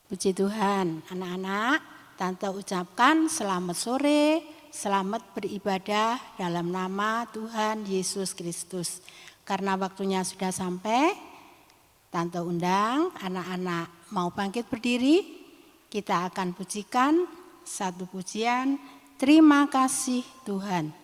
Puji Tuhan, anak-anak, Tante ucapkan selamat sore, selamat beribadah dalam nama Tuhan Yesus Kristus. Karena waktunya sudah sampai, Tante undang anak-anak mau bangkit berdiri, kita akan pujikan satu pujian, terima kasih Tuhan.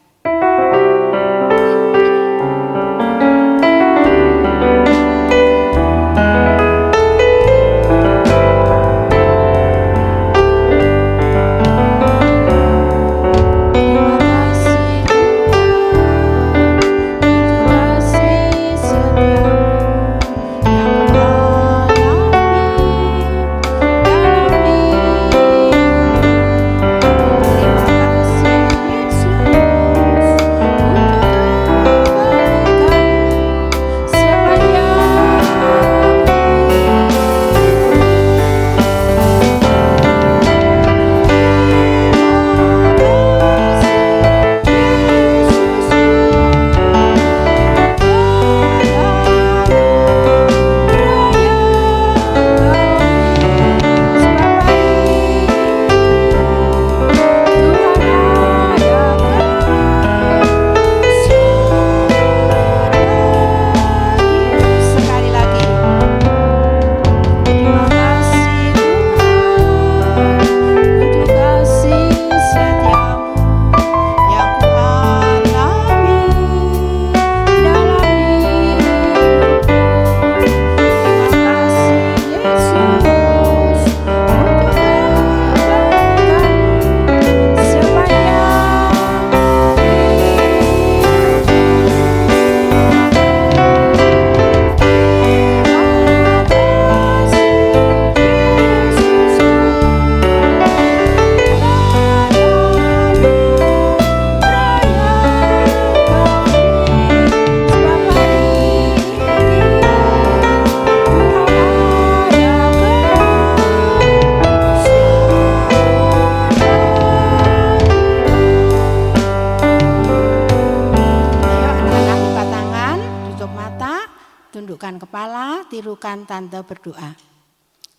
Tirukan Tante berdoa.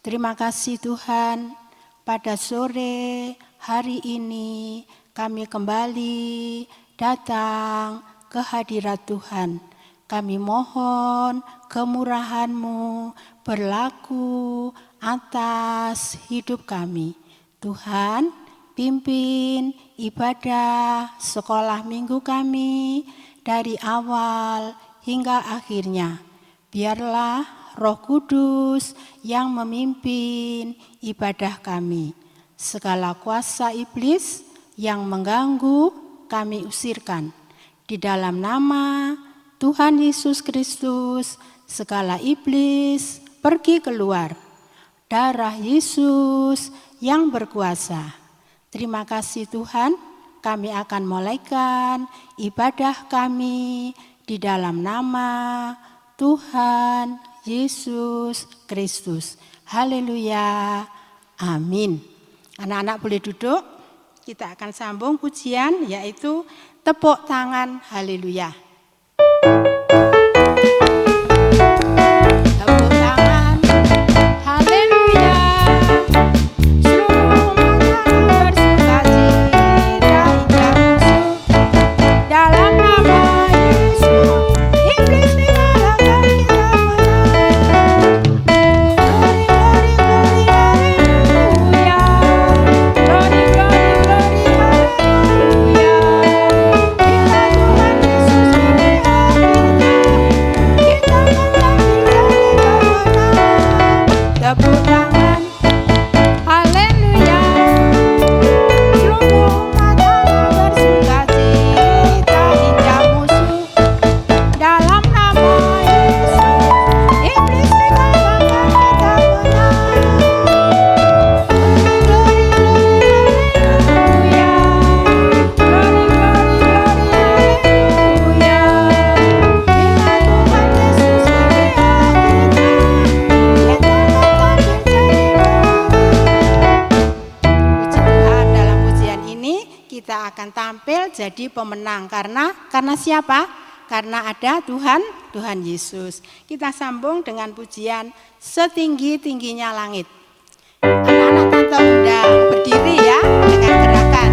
Terima kasih Tuhan, pada sore hari ini kami kembali datang ke hadirat Tuhan. Kami mohon kemurahan-Mu berlaku atas hidup kami. Tuhan, pimpin ibadah sekolah minggu kami dari awal hingga akhirnya. Biarlah Roh Kudus yang memimpin ibadah kami. Segala kuasa iblis yang mengganggu kami usirkan. Di dalam nama Tuhan Yesus Kristus, segala iblis pergi keluar. Darah Yesus yang berkuasa. Terima kasih Tuhan, kami akan mulaikan ibadah kami di dalam nama Tuhan Yesus Kristus. Haleluya. Amin. Anak-anak boleh duduk. Kita akan sambung pujian yaitu tepuk tangan haleluya. Tepuk tangan haleluya. Seluruh umat bersuka cita hingga musuh dalam nama Yesus. Iblis dikalahkan kita jadi pemenang. Karena siapa? Karena ada Tuhan Yesus. Kita sambung dengan pujian setinggi-tingginya langit. Anak-anak tante undang berdiri ya dengan gerakan.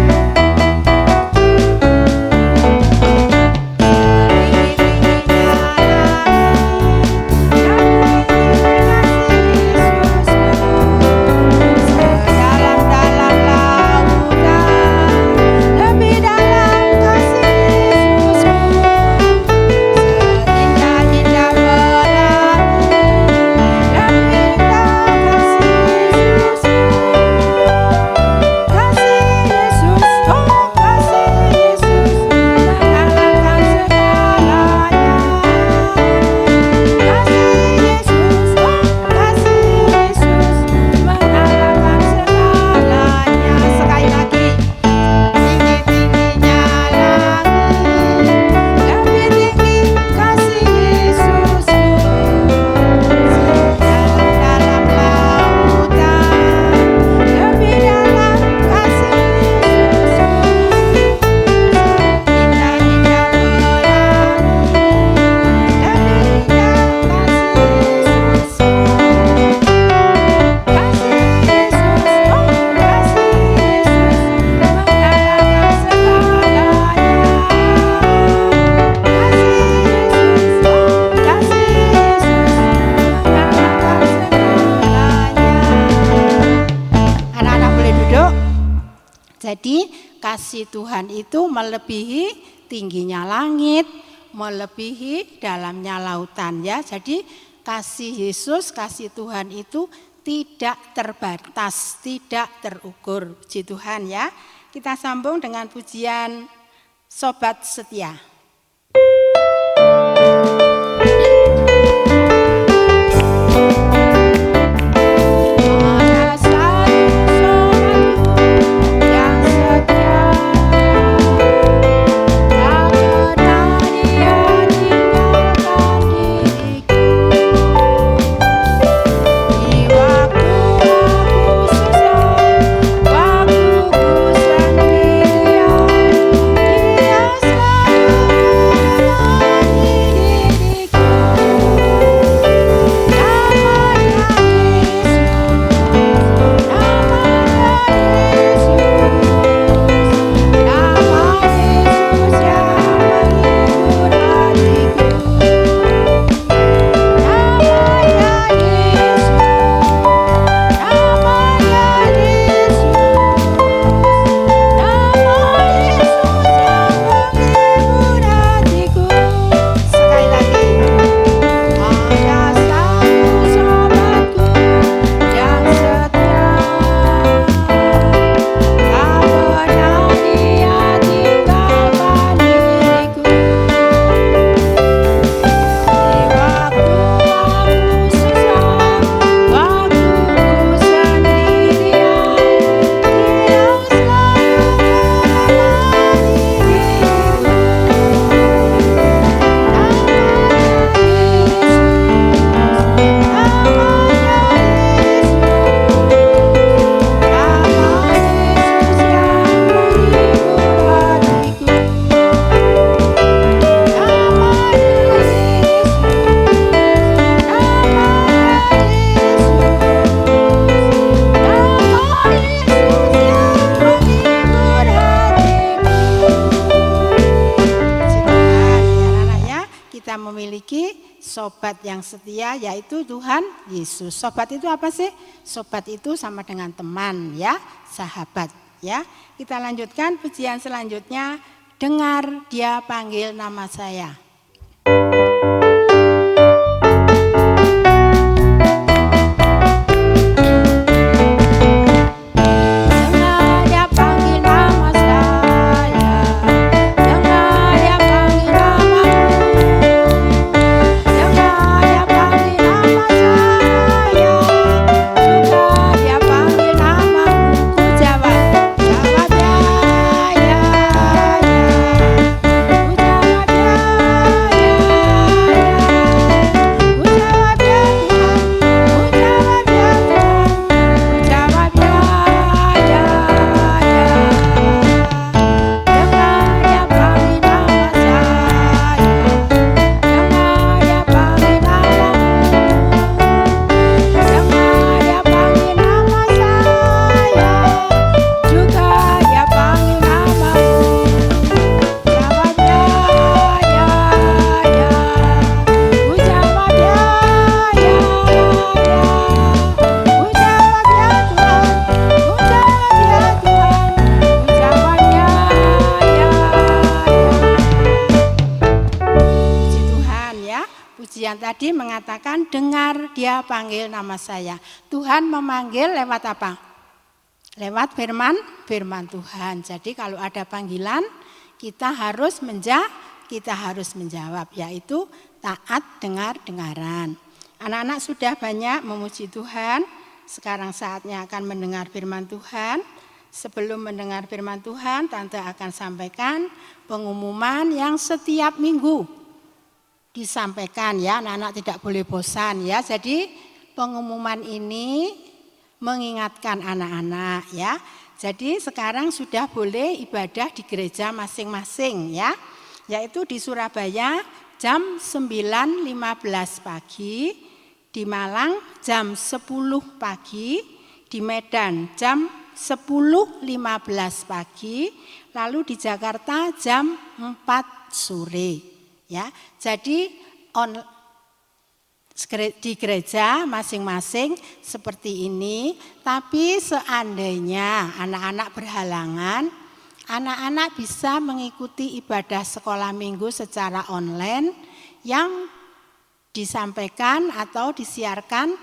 Jadi kasih Tuhan itu melebihi tingginya langit, melebihi dalamnya lautan ya. Jadi kasih Yesus, kasih Tuhan itu tidak terbatas, tidak terukur. Puji Tuhan ya. Kita sambung dengan pujian Sobat Setia. Sobat yang setia yaitu Tuhan Yesus. Sobat itu apa sih? Sobat itu sama dengan teman ya, sahabat ya. Kita lanjutkan pujian selanjutnya, dengar dia panggil nama saya. yang tadi mengatakan dengar dia panggil nama saya. Tuhan memanggil lewat apa? Lewat firman Tuhan. Jadi kalau ada panggilan kita harus menjawab, yaitu taat dengaran. Anak-anak sudah banyak memuji Tuhan. Sekarang saatnya akan mendengar firman Tuhan. Sebelum mendengar firman Tuhan, Tante akan sampaikan pengumuman yang setiap minggu disampaikan ya. Anak-anak tidak boleh bosan ya. Jadi pengumuman ini mengingatkan anak-anak ya. Jadi sekarang sudah boleh ibadah di gereja masing-masing ya. Yaitu di Surabaya jam 9.15 pagi, di Malang jam 10 pagi, di Medan jam 10.15 pagi, lalu di Jakarta jam 4 sore. Ya, jadi di gereja masing-masing seperti ini. Tapi seandainya anak-anak berhalangan, anak-anak bisa mengikuti ibadah sekolah minggu secara online yang disampaikan atau disiarkan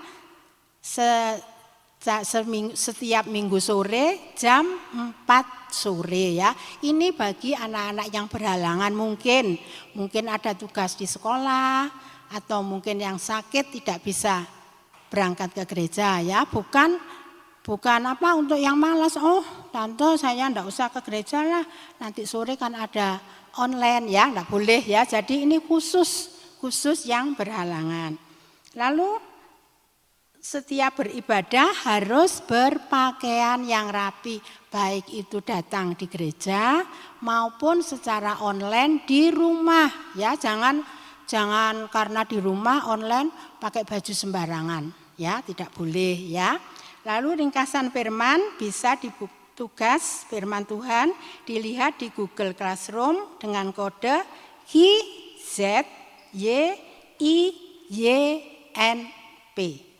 setiap minggu sore jam 4 sore ya. Ini bagi anak-anak yang berhalangan, mungkin ada tugas di sekolah atau mungkin yang sakit tidak bisa berangkat ke gereja ya. Bukan apa untuk yang malas, oh tante saya enggak usah ke gereja lah, nanti sore kan ada online ya, enggak boleh ya. Jadi ini khusus yang berhalangan. Lalu setiap beribadah harus berpakaian yang rapi, baik itu datang di gereja maupun secara online di rumah ya. Jangan karena di rumah online pakai baju sembarangan ya, tidak boleh ya. Lalu ringkasan firman bisa tugas firman Tuhan dilihat di Google Classroom dengan kode HZYIYNP.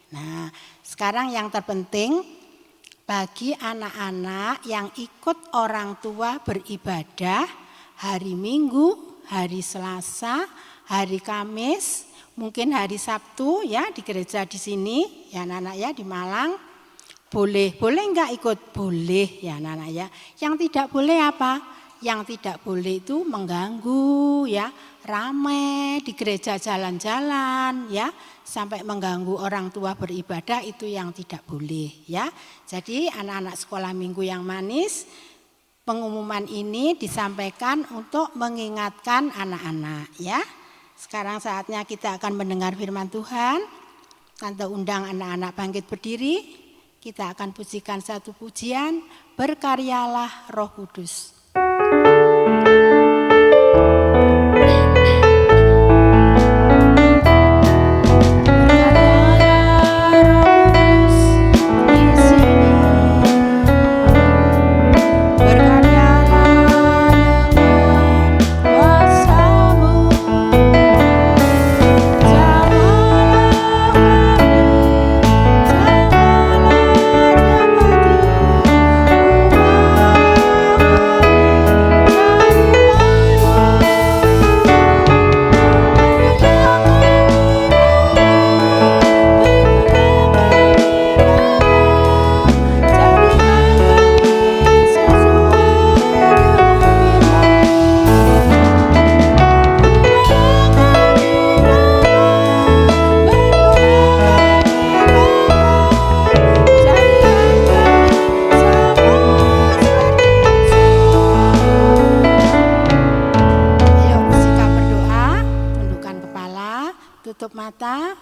Nah, sekarang yang terpenting bagi anak-anak yang ikut orang tua beribadah hari Minggu, hari Selasa, hari Kamis, mungkin hari Sabtu ya di gereja di sini ya anak-anak ya di Malang. Boleh enggak ikut? Boleh ya anak-anak ya. Yang tidak boleh apa? Yang tidak boleh itu mengganggu ya, ramai di gereja jalan-jalan ya, sampai mengganggu orang tua beribadah, itu yang tidak boleh ya. Jadi anak-anak sekolah minggu yang manis, pengumuman ini disampaikan untuk mengingatkan anak-anak ya. Sekarang saatnya kita akan mendengar firman Tuhan. Tante undang anak-anak bangkit berdiri. Kita akan pujikan satu pujian, Berkaryalah Roh Kudus.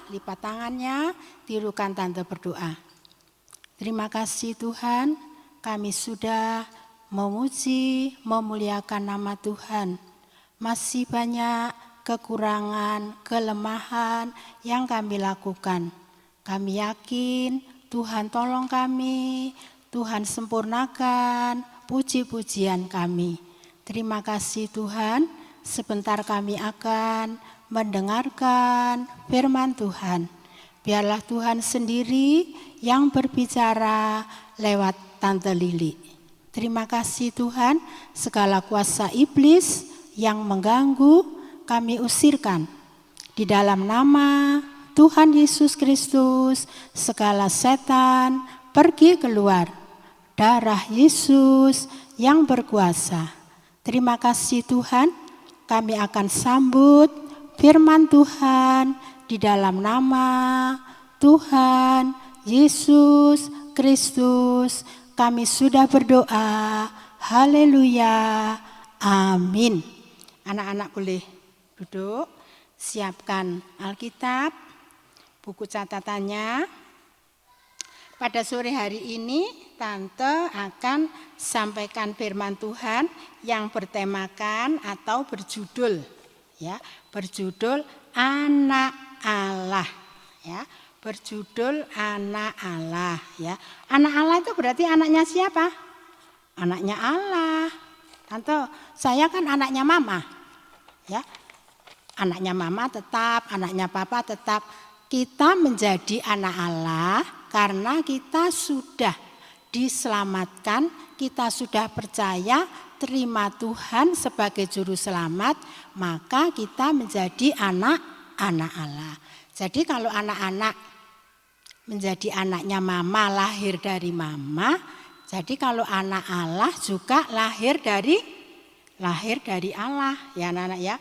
Lipat tangannya, tirukan tante berdoa. Terima kasih Tuhan, kami sudah memuji, memuliakan nama Tuhan. Masih banyak kekurangan, kelemahan yang kami lakukan. Kami yakin Tuhan tolong kami, Tuhan sempurnakan puji-pujian kami. Terima kasih Tuhan, sebentar kami akan mendengarkan firman Tuhan. Biarlah Tuhan sendiri yang berbicara lewat Tante Lili. Terima kasih Tuhan, segala kuasa iblis yang mengganggu kami usirkan. Di dalam nama Tuhan Yesus Kristus, segala setan pergi keluar. Darah Yesus yang berkuasa. Terima kasih Tuhan, kami akan sambut firman Tuhan di dalam nama Tuhan Yesus Kristus. Kami sudah berdoa. Haleluya. Amin. Anak-anak boleh duduk. Siapkan Alkitab, buku catatannya. Pada sore hari ini Tante akan sampaikan firman Tuhan yang bertemakan atau berjudul berjudul Anak Allah ya. Berjudul Anak Allah ya. Anak Allah itu berarti anaknya siapa? Anaknya Allah. Tante, saya kan anaknya mama. Ya. Anaknya mama tetap, anaknya papa tetap. Kita menjadi anak Allah karena kita sudah diselamatkan, kita sudah percaya terima Tuhan sebagai juru selamat, maka kita menjadi anak-anak Allah. Jadi kalau anak-anak menjadi anaknya mama, lahir dari mama, jadi kalau anak Allah juga lahir dari Allah ya anak-anak ya.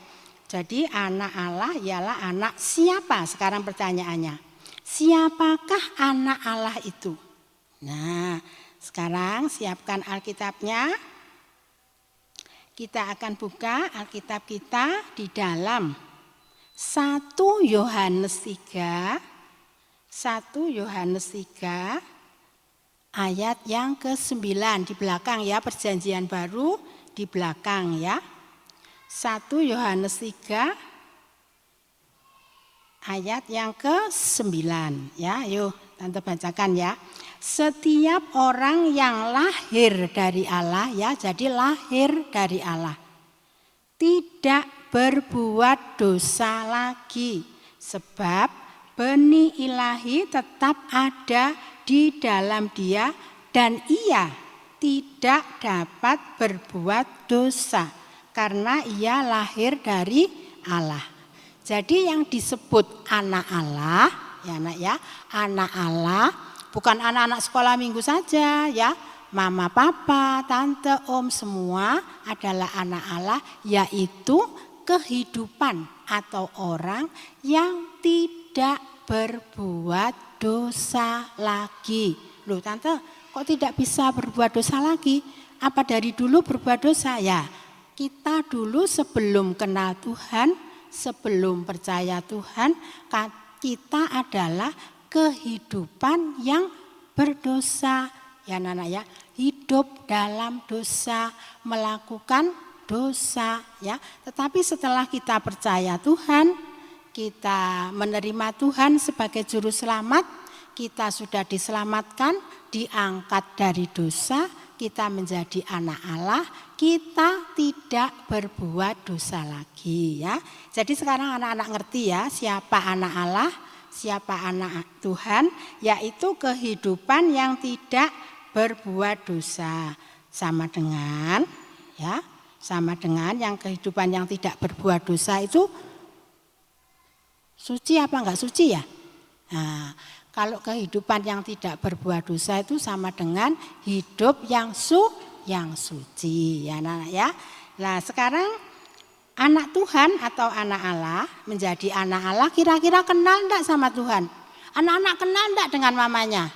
Jadi anak Allah ialah anak siapa? Sekarang pertanyaannya. Siapakah anak Allah itu? Nah, sekarang siapkan Alkitabnya. Kita akan buka Alkitab kita di dalam 1 Yohanes 3. 1 Yohanes 3 ayat yang ke-9 di belakang ya, perjanjian baru di belakang ya. 1 Yohanes 3 ayat yang ke-9 ya. Yuk Tante bacakan ya. Setiap orang yang lahir dari Allah ya, jadi lahir dari Allah, tidak berbuat dosa lagi, sebab benih ilahi tetap ada di dalam dia dan ia tidak dapat berbuat dosa karena ia lahir dari Allah. Jadi yang disebut anak Allah, ya anak ya, anak Allah bukan anak-anak sekolah minggu saja ya. Mama, papa, tante, om semua adalah anak Allah, yaitu kehidupan atau orang yang tidak berbuat dosa lagi. Loh tante, kok tidak bisa berbuat dosa lagi? Apa dari dulu berbuat dosa ya? Kita dulu sebelum kenal Tuhan, sebelum percaya Tuhan, kita adalah kehidupan yang berdosa. Ya anak-anak ya, hidup dalam dosa, melakukan dosa ya. Tetapi setelah kita percaya Tuhan, kita menerima Tuhan sebagai juru selamat, kita sudah diselamatkan, diangkat dari dosa, kita menjadi anak Allah, kita tidak berbuat dosa lagi ya. Jadi sekarang anak-anak ngerti ya siapa anak Allah, siapa anak Tuhan, yaitu kehidupan yang tidak berbuat dosa. Sama dengan yang kehidupan yang tidak berbuat dosa itu suci apa enggak suci ya? Nah, kalau kehidupan yang tidak berbuat dosa itu sama dengan hidup yang suci ya anak-anak ya. Nah sekarang anak Tuhan atau anak Allah menjadi anak Allah kira-kira kenal enggak sama Tuhan? Anak-anak kenal enggak dengan mamanya?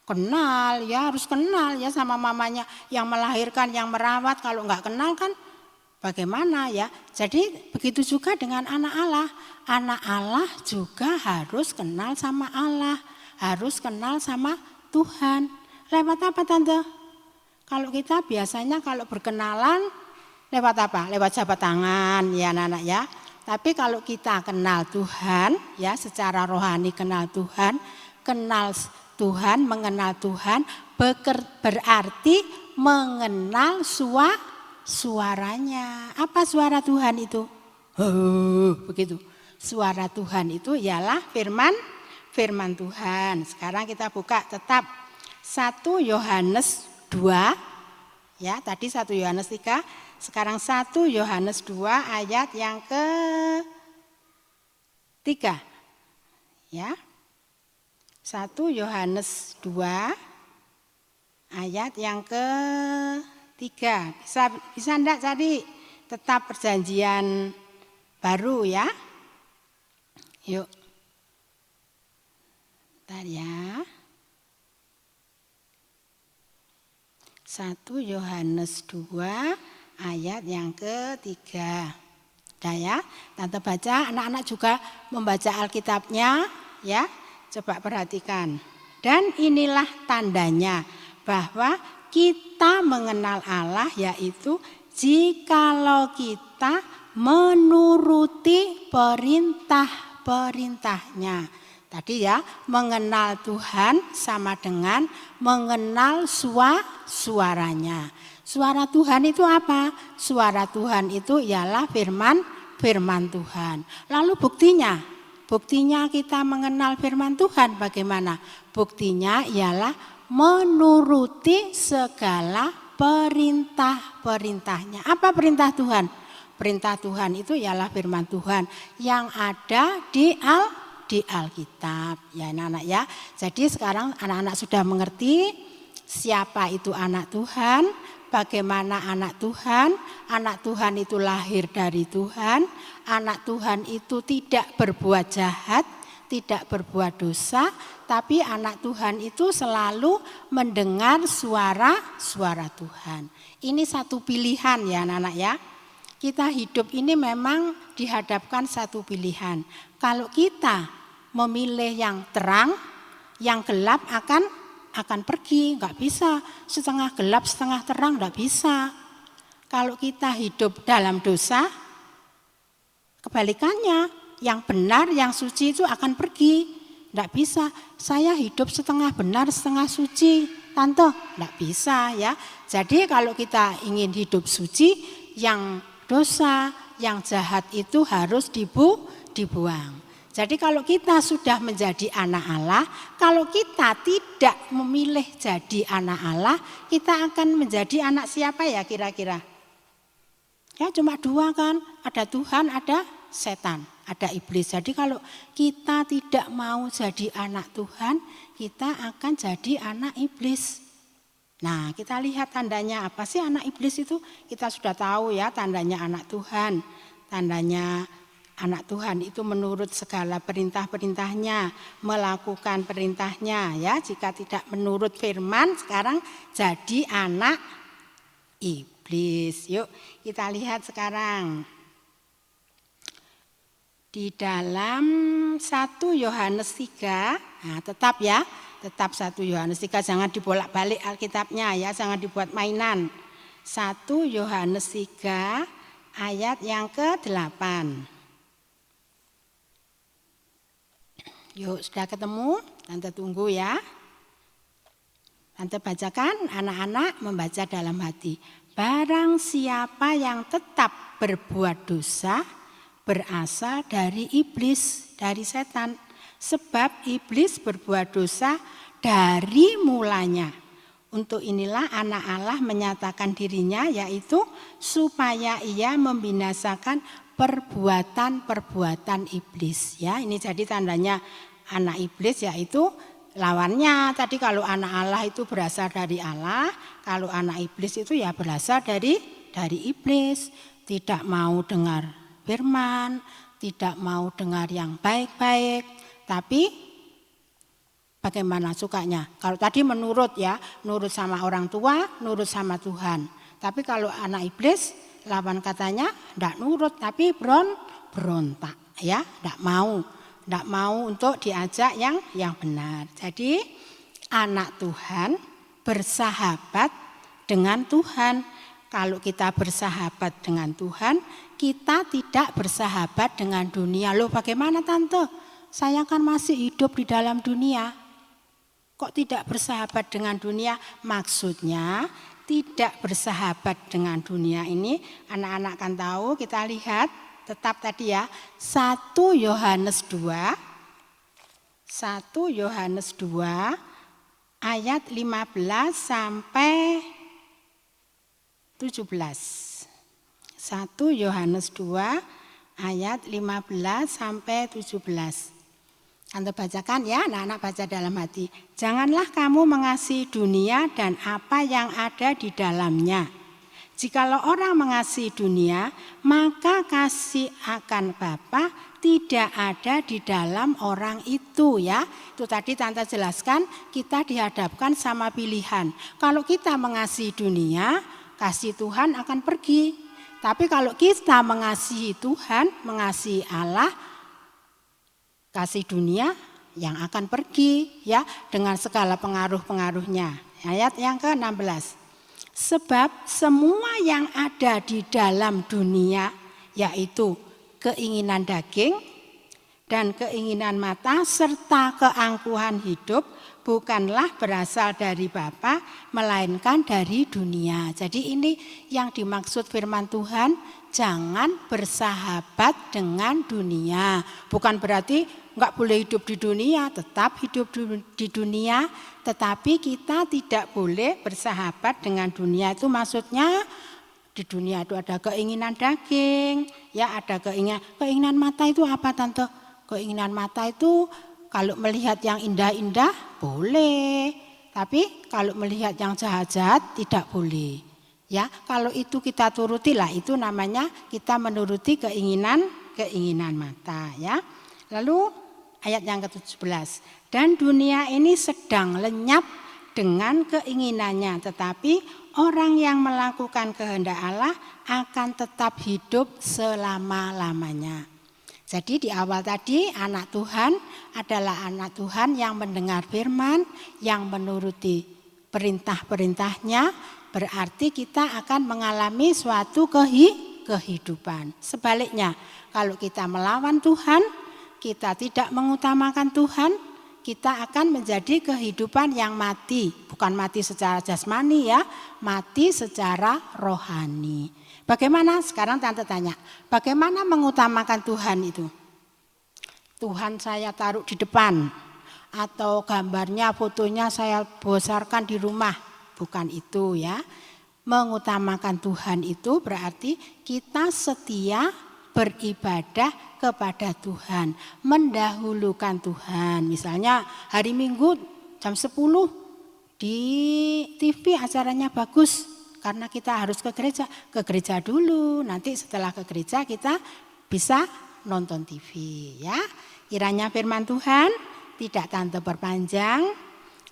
Kenal ya, harus kenal ya sama mamanya yang melahirkan, yang merawat. Kalau enggak kenal kan bagaimana ya? Jadi begitu juga dengan anak Allah. Anak Allah juga harus kenal sama Allah, harus kenal sama Tuhan. Lewat apa tante? Kalau kita biasanya kalau berkenalan lewat apa? Lewat jabat tangan ya anak-anak ya. Tapi kalau kita kenal Tuhan ya, secara rohani kenal Tuhan, mengenal Tuhan berarti mengenal suaranya. Apa suara Tuhan itu? Begitu. Suara Tuhan itu ialah firman Tuhan. Sekarang kita buka tetap 1 Yohanes 2 ya, tadi 1 Yohanes 3, sekarang 1 Yohanes 2 ayat yang 3. Ya. 1 Yohanes 2 ayat yang ke-3. Bisa enggak cari tetap perjanjian baru ya? Yuk. Bentar ya. 1 Yohanes 2 ayat yang ke-3. Udah ya, Tante baca, anak-anak juga membaca Alkitabnya ya. Coba perhatikan. Dan inilah tandanya bahwa kita mengenal Allah, yaitu jikalau kita menuruti perintah-perintahnya. Tadi ya, mengenal Tuhan sama dengan mengenal suaranya. Suara Tuhan itu apa? Suara Tuhan itu ialah firman Tuhan. Lalu buktinya kita mengenal firman Tuhan bagaimana? Buktinya ialah menuruti segala perintah-perintahnya. Apa perintah Tuhan? Perintah Tuhan itu ialah firman Tuhan yang ada di Alkitab. Ya anak-anak ya. Jadi sekarang anak-anak sudah mengerti siapa itu anak Tuhan, bagaimana anak Tuhan. Anak Tuhan itu lahir dari Tuhan. Anak Tuhan itu tidak berbuat jahat, tidak berbuat dosa, tapi anak Tuhan itu selalu mendengar suara Tuhan. Ini satu pilihan ya anak-anak ya. Kita hidup ini memang dihadapkan satu pilihan. Kalau kita memilih yang terang, yang gelap akan pergi, nggak bisa. Setengah gelap, setengah terang, nggak bisa. Kalau kita hidup dalam dosa, kebalikannya, yang benar, yang suci itu akan pergi. Nggak bisa, saya hidup setengah benar, setengah suci. Tante, nggak bisa ya. Jadi kalau kita ingin hidup suci, yang dosa, yang jahat itu harus dibuang. Jadi kalau kita sudah menjadi anak Allah, kalau kita tidak memilih jadi anak Allah, kita akan menjadi anak siapa ya kira-kira? Ya cuma 2 kan, ada Tuhan, ada setan, ada iblis. Jadi kalau kita tidak mau jadi anak Tuhan, kita akan jadi anak iblis. Nah kita lihat tandanya apa sih anak iblis itu? Kita sudah tahu ya tandanya anak Tuhan. Tandanya anak Tuhan itu menurut segala perintah-perintahnya, melakukan perintahnya ya. Jika tidak menurut firman, sekarang jadi anak iblis. Yuk kita lihat sekarang. Di dalam 1 Yohanes 3, nah tetap 1 Yohanes 3, jangan dibolak-balik Alkitabnya ya, jangan dibuat mainan. 1 Yohanes 3 ayat yang ke-8. Yuk sudah ketemu? Tante tunggu ya. Tante bacakan, anak-anak membaca dalam hati. Barang siapa yang tetap berbuat dosa, berasal dari iblis, dari setan. Sebab iblis berbuat dosa dari mulanya. Untuk inilah anak Allah menyatakan dirinya, yaitu supaya ia membinasakan perbuatan-perbuatan iblis. Ya, ini jadi tandanya anak iblis, yaitu lawannya. Tadi kalau anak Allah itu berasal dari Allah, kalau anak iblis itu ya berasal dari iblis. Tidak mau dengar firman, tidak mau dengar yang baik-baik, tapi bagaimana sukanya? Kalau tadi menurut sama orang tua, nurut sama Tuhan. Tapi kalau anak iblis, lawan katanya enggak nurut, tapi berontak, ya, enggak mau untuk diajak yang benar. Jadi anak Tuhan bersahabat dengan Tuhan. Kalau kita bersahabat dengan Tuhan, kita tidak bersahabat dengan dunia. Loh bagaimana tante? Saya kan masih hidup di dalam dunia. Kok tidak bersahabat dengan dunia? Maksudnya tidak bersahabat dengan dunia ini, anak-anak kan tahu, kita lihat tetap tadi ya. 1 Yohanes 2 ayat 15 sampai 17. 1 Yohanes 2 ayat 15 sampai 17. Tante bacakan ya, anak-anak baca dalam hati. Janganlah kamu mengasihi dunia dan apa yang ada di dalamnya. Jikalau orang mengasihi dunia, maka kasih akan Bapa tidak ada di dalam orang itu ya. Itu tadi Tante jelaskan, kita dihadapkan sama pilihan. Kalau kita mengasihi dunia, kasih Tuhan akan pergi. Tapi kalau kita mengasihi Tuhan, mengasihi Allah, kasih dunia yang akan pergi ya dengan segala pengaruh-pengaruhnya. Ayat yang ke-16. Sebab semua yang ada di dalam dunia, yaitu keinginan daging dan keinginan mata serta keangkuhan hidup, bukanlah berasal dari Bapa, melainkan dari dunia. Jadi ini yang dimaksud firman Tuhan, jangan bersahabat dengan dunia. Bukan berarti enggak boleh hidup di dunia, tetap hidup di dunia, tetapi kita tidak boleh bersahabat dengan dunia. Itu maksudnya di dunia itu ada keinginan daging, ya ada keinginan mata. Itu apa Tante? Keinginan mata itu kalau melihat yang indah-indah boleh, tapi kalau melihat yang jahat-jahat tidak boleh. Ya, kalau itu kita turutilah, itu namanya kita menuruti keinginan mata ya. Lalu ayat yang ke-17. Dan dunia ini sedang lenyap dengan keinginannya, tetapi orang yang melakukan kehendak Allah akan tetap hidup selama-lamanya. Jadi di awal tadi anak Tuhan adalah anak Tuhan yang mendengar firman, yang menuruti perintah-perintahnya, berarti kita akan mengalami suatu kehidupan. Sebaliknya, kalau kita melawan Tuhan, kita tidak mengutamakan Tuhan, kita akan menjadi kehidupan yang mati. Bukan mati secara jasmani ya, mati secara rohani. Bagaimana? Sekarang Tante tanya, bagaimana mengutamakan Tuhan itu? Tuhan saya taruh di depan, atau gambarnya, fotonya saya besarkan di rumah. Bukan itu ya. Mengutamakan Tuhan itu berarti kita setia beribadah kepada Tuhan, mendahulukan Tuhan. Misalnya hari Minggu jam 10 di TV acaranya bagus, karena kita harus ke gereja dulu. Nanti setelah ke gereja kita bisa nonton TV ya. Kiranya firman Tuhan tidak Tante perpanjang.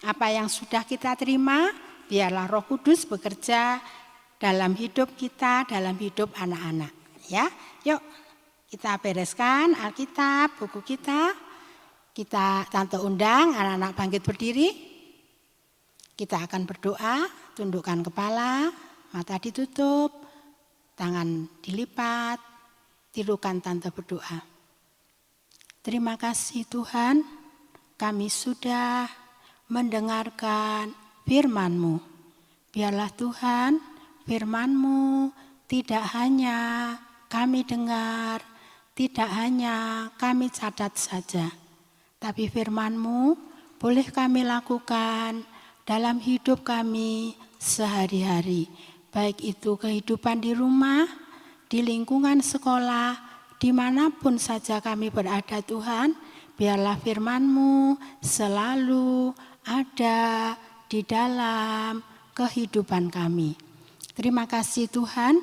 Apa yang sudah kita terima, biarlah Roh Kudus bekerja dalam hidup kita, dalam hidup anak-anak ya. Yuk kita bereskan Alkitab, buku kita. Kita Tante undang anak-anak bangkit berdiri. Kita akan berdoa, tundukkan kepala, mata ditutup, tangan dilipat, tirukan Tante berdoa. Terima kasih Tuhan, kami sudah mendengarkan firman-Mu. Biarlah Tuhan firman-Mu tidak hanya kami dengar, tidak hanya kami catat saja, tapi firman-Mu boleh kami lakukan dalam hidup kami sehari-hari. Baik itu kehidupan di rumah, di lingkungan sekolah, dimanapun saja kami berada Tuhan, biarlah firman-Mu selalu ada di dalam kehidupan kami. Terima kasih Tuhan,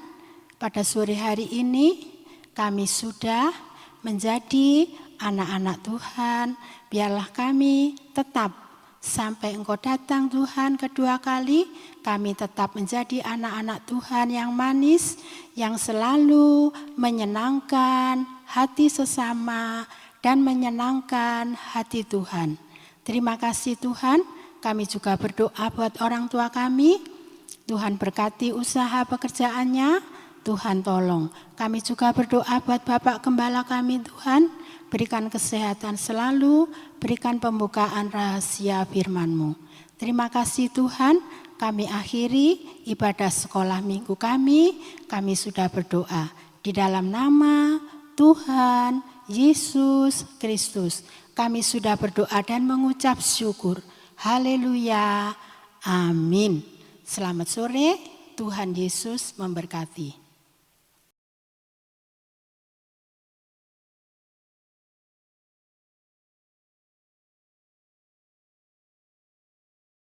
pada sore hari ini kami sudah menjadi anak-anak Tuhan. Biarlah kami tetap sampai Engkau datang Tuhan kedua kali, kami tetap menjadi anak-anak Tuhan yang manis, yang selalu menyenangkan hati sesama dan menyenangkan hati Tuhan. Terima kasih Tuhan, kami juga berdoa buat orang tua kami. Tuhan berkati usaha pekerjaannya, Tuhan tolong. Kami juga berdoa buat Bapak Gembala kami Tuhan, berikan kesehatan selalu, berikan pembukaan rahasia firman-Mu. Terima kasih Tuhan, kami akhiri ibadah sekolah minggu kami sudah berdoa. Di dalam nama Tuhan Yesus Kristus, kami sudah berdoa dan mengucap syukur. Haleluya, amin. Selamat sore, Tuhan Yesus memberkati.